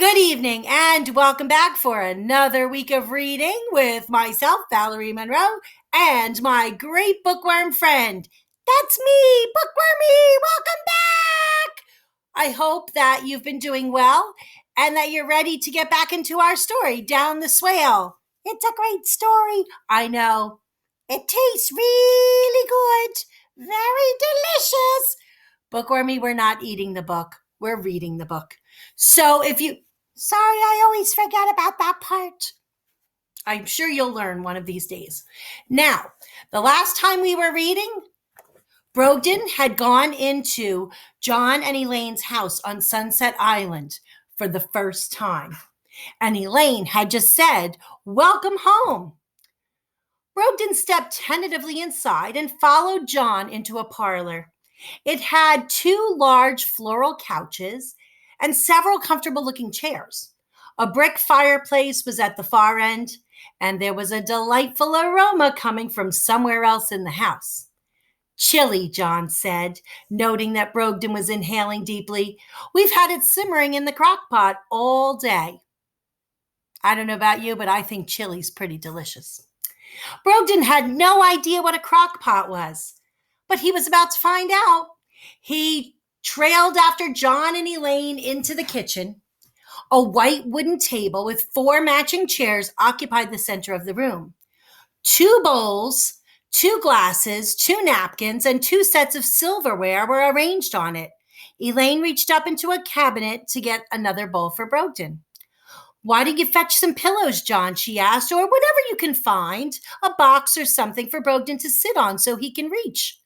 Good evening and welcome back for another week of reading with myself, Valerie Monroe, and my great bookworm friend. That's me, Bookwormy. Welcome back. I hope that you've been doing well and that you're ready to get back into our story, Down the Swale. It's a great story. I know. It tastes really good. Very delicious. Bookwormy, we're not eating the book. We're reading the book. So if you Sorry, I always forget about that part. I'm sure you'll learn one of these days. Now, the last time we were reading, Brogden had gone into John and Elaine's house on Sunset Island for the first time. And Elaine had just said, "Welcome home." Brogden stepped tentatively inside and followed John into a parlor. It had two large floral couches and several comfortable looking chairs. A brick fireplace was at the far end, and there was a delightful aroma coming from somewhere else in the house. "Chili," John said, noting that Brogden was inhaling deeply. "We've had it simmering in the crock pot all day." I don't know about you, but I think chili's pretty delicious. Brogden had no idea what a crock pot was, but he was about to find out. He trailed after John and Elaine into the kitchen. A white wooden table with four matching chairs occupied the center of the room. Two bowls, two glasses, two napkins, and two sets of silverware were arranged on it. Elaine reached up into a cabinet to get another bowl for Brogden. "Why don't you fetch some pillows, John?" she asked, "or whatever you can find, a box or something for Brogden to sit on so he can reach."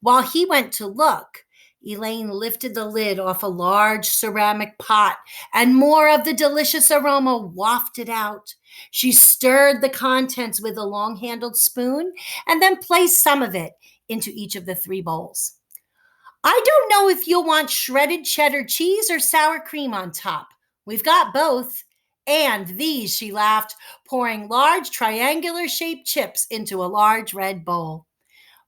While he went to look, Elaine lifted the lid off a large ceramic pot, and more of the delicious aroma wafted out. She stirred the contents with a long-handled spoon and then placed some of it into each of the three bowls. "I don't know if you'll want shredded cheddar cheese or sour cream on top. We've got both. And these," she laughed, pouring large triangular-shaped chips into a large red bowl.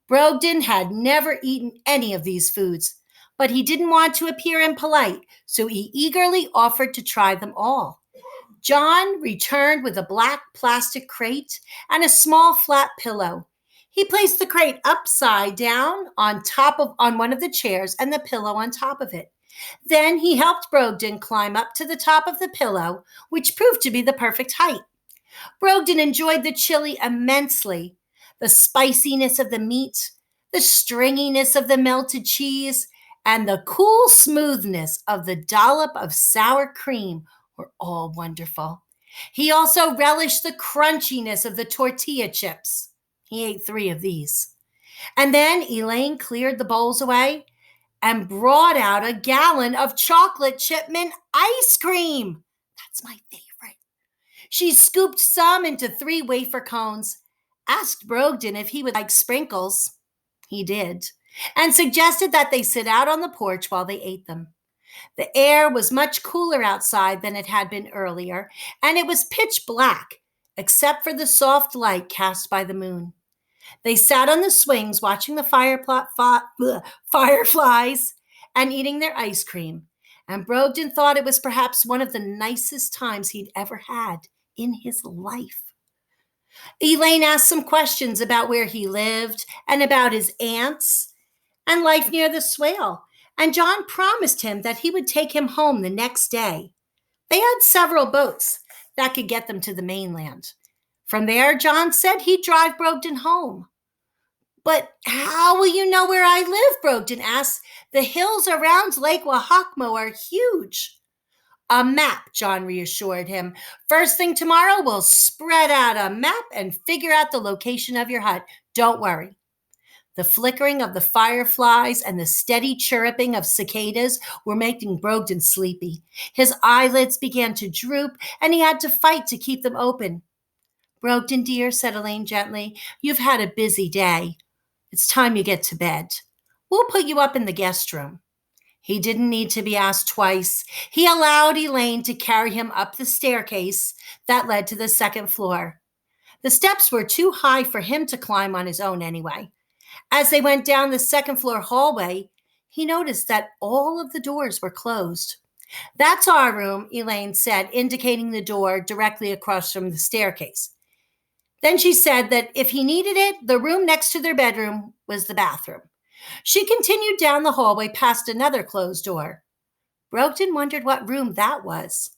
Brogden had never eaten any of these foods, but he didn't want to appear impolite, so he eagerly offered to try them all. John returned with a black plastic crate and a small flat pillow. He placed the crate upside down on one of the chairs and the pillow on top of it. Then he helped Brogden climb up to the top of the pillow, which proved to be the perfect height. Brogden enjoyed the chili immensely. The spiciness of the meat, the stringiness of the melted cheese, and the cool smoothness of the dollop of sour cream were all wonderful. He also relished the crunchiness of the tortilla chips. He ate 3 of these. And then Elaine cleared the bowls away and brought out a gallon of chocolate chip mint ice cream. That's my favorite. She scooped some into 3 wafer cones, asked Brogden if he would like sprinkles. He did, and suggested that they sit out on the porch while they ate them. The air was much cooler outside than it had been earlier, and it was pitch black, except for the soft light cast by the moon. They sat on the swings watching the fireflies and eating their ice cream, and Brogden thought it was perhaps one of the nicest times he'd ever had in his life. Elaine asked some questions about where he lived and about his aunts and life near the Swale, and John promised him that he would take him home the next day. They had several boats that could get them to the mainland. From there, John said he'd drive Brogden home. "But how will you know where I live?" Brogden asked. "The hills around Lake Wahakmo are huge." "A map," John reassured him. "First thing tomorrow, we'll spread out a map and figure out the location of your hut. Don't worry." The flickering of the fireflies and the steady chirruping of cicadas were making Brogden sleepy. His eyelids began to droop, and he had to fight to keep them open. "Brogden, dear," said Elaine gently, "you've had a busy day. It's time you get to bed. We'll put you up in the guest room." He didn't need to be asked twice. He allowed Elaine to carry him up the staircase that led to the second floor. The steps were too high for him to climb on his own anyway. As they went down the second floor hallway, he noticed that all of the doors were closed. That's our room, Elaine said, indicating the door directly across from the staircase. Then she said that if he needed it, the room next to their bedroom was the bathroom. She continued down the hallway past another closed door. Brogden wondered what room that was.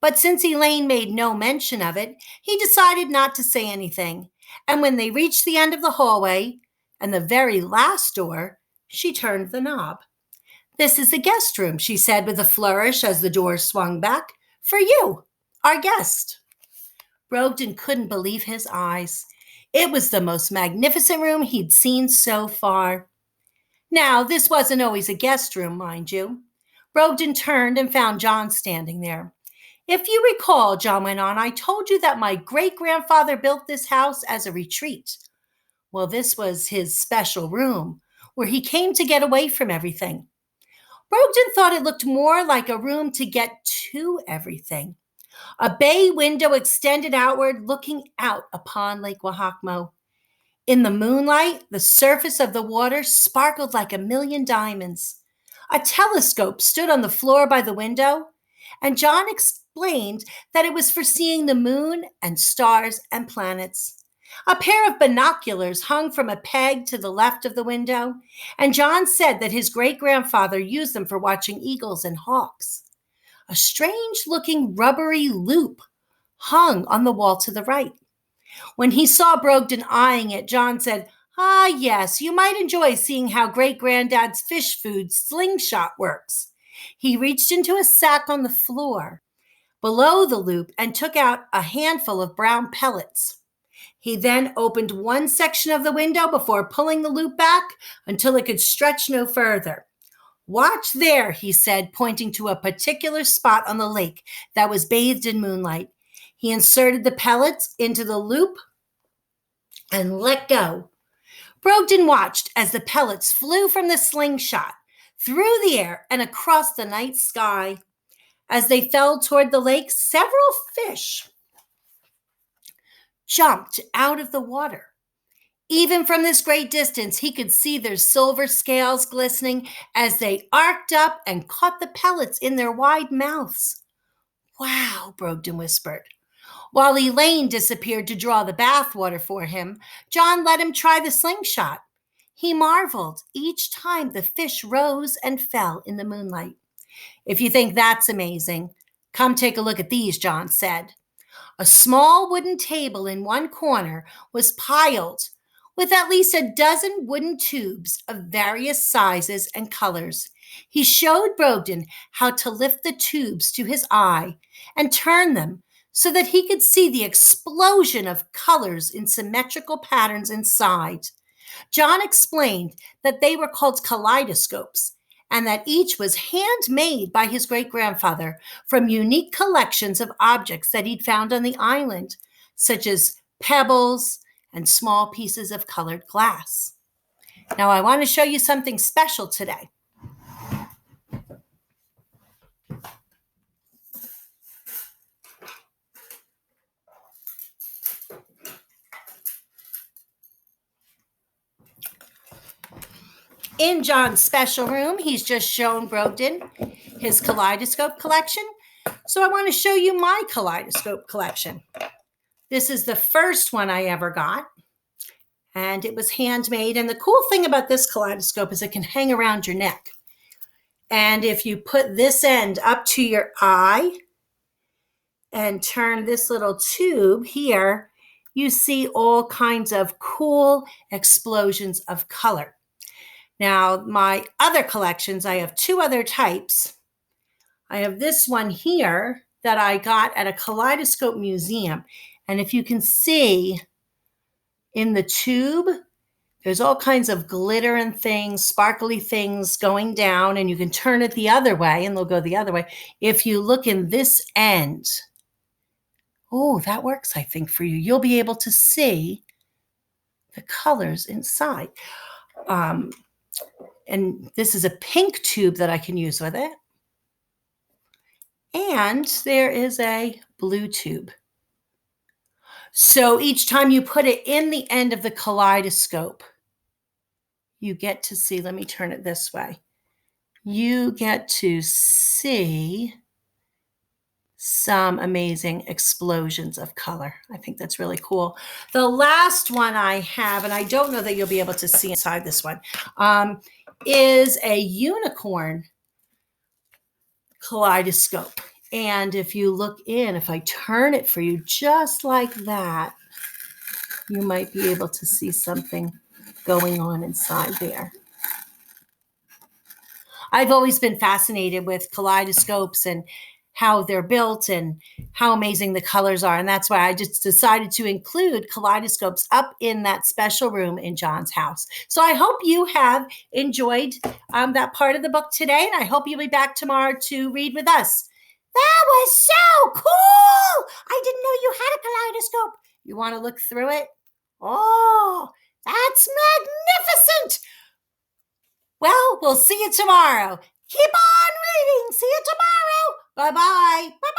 But since Elaine made no mention of it, he decided not to say anything. And when they reached the end of the hallway and the very last door, she turned the knob. "This is the guest room," she said with a flourish as the door swung back. "For you, our guest." Brogden couldn't believe his eyes. It was the most magnificent room he'd seen so far. Now, this wasn't always a guest room, mind you. Brogden turned and found John standing there. "If you recall," John went on, "I told you that my great-grandfather built this house as a retreat. Well, this was his special room, where he came to get away from everything." Brogden thought it looked more like a room to get to everything. A bay window extended outward, looking out upon Lake Wahakmo. In the moonlight, the surface of the water sparkled like a million diamonds. A telescope stood on the floor by the window, and John explained that it was for seeing the moon and stars and planets. A pair of binoculars hung from a peg to the left of the window, and John said that his great-grandfather used them for watching eagles and hawks. A strange-looking rubbery loop hung on the wall to the right. When he saw Brogden eyeing it, John said, "Ah, yes, you might enjoy seeing how great-granddad's fish food slingshot works." He reached into a sack on the floor below the loop and took out a handful of brown pellets. He then opened one section of the window before pulling the loop back until it could stretch no further. "Watch there," he said, pointing to a particular spot on the lake that was bathed in moonlight. He inserted the pellets into the loop and let go. Brogden watched as the pellets flew from the slingshot, through the air, and across the night sky. As they fell toward the lake, several fish jumped out of the water. Even from this great distance, he could see their silver scales glistening as they arced up and caught the pellets in their wide mouths. "Wow," Brogden whispered. While Elaine disappeared to draw the bathwater for him, John let him try the slingshot. He marveled each time the fish rose and fell in the moonlight. "If you think that's amazing, come take a look at these," John said. A small wooden table in one corner was piled with at least a dozen wooden tubes of various sizes and colors. He showed Brogden how to lift the tubes to his eye and turn them so that he could see the explosion of colors in symmetrical patterns inside. John explained that they were called kaleidoscopes and that each was handmade by his great-grandfather from unique collections of objects that he'd found on the island, such as pebbles and small pieces of colored glass. Now, I want to show you something special today. In John's special room, he's just shown Brogden his kaleidoscope collection. So I want to show you my kaleidoscope collection. This is the first one I ever got, and it was handmade. And the cool thing about this kaleidoscope is it can hang around your neck. And if you put this end up to your eye and turn this little tube here, you see all kinds of cool explosions of color. Now, my other collections, I have two other types. I have this one here that I got at a kaleidoscope museum. And if you can see in the tube, there's all kinds of glitter and things, sparkly things going down, and you can turn it the other way and they'll go the other way. If you look in this end, oh, that works, I think, for you. You'll be able to see the colors inside. And this is a pink tube that I can use with it. And there is a blue tube. So each time you put it in the end of the kaleidoscope, you get to see, let me turn it this way. you get to see some amazing explosions of color. I think that's really cool. The last one I have, and I don't know that you'll be able to see inside this one, is a unicorn kaleidoscope. And if you look in, if I turn it for you just like that, you might be able to see something going on inside there. I've always been fascinated with kaleidoscopes and how they're built and how amazing the colors are. And that's why I just decided to include kaleidoscopes up in that special room in John's house. So I hope you have enjoyed that part of the book today. And I hope you'll be back tomorrow to read with us. That was so cool. I didn't know you had a kaleidoscope. You want to look through it? Oh, that's magnificent. Well, we'll see you tomorrow. Keep on reading. See you tomorrow. Bye-bye. Bye-bye.